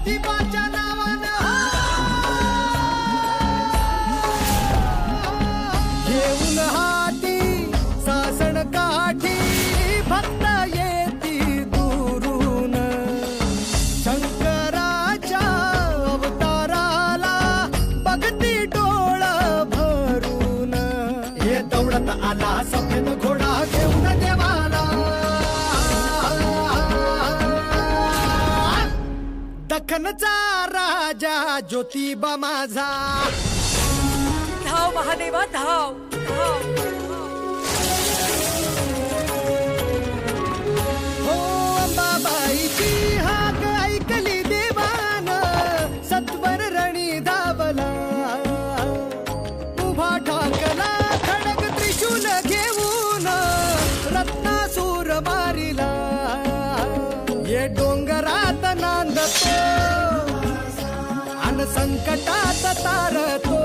ज्योतिबाच्या नावानं घेऊन हाती सासण काठी भक्त येती दुरून शंकराच्या अवताराला बघती डोळ भरून हे दौडत आला सफेद घोडा घेऊन देवाला दख्खनचा राजा ज्योतिबा माझा धाव महादेवा धाव धाव हो अंबाबाईची हाक ऐकली देवान सत्वर रणी धावला उभा ठाकला खडक त्रिशूल घेऊन रत्नासूर मारिला ये डोंगरात नांदतो अन संकटात तारतो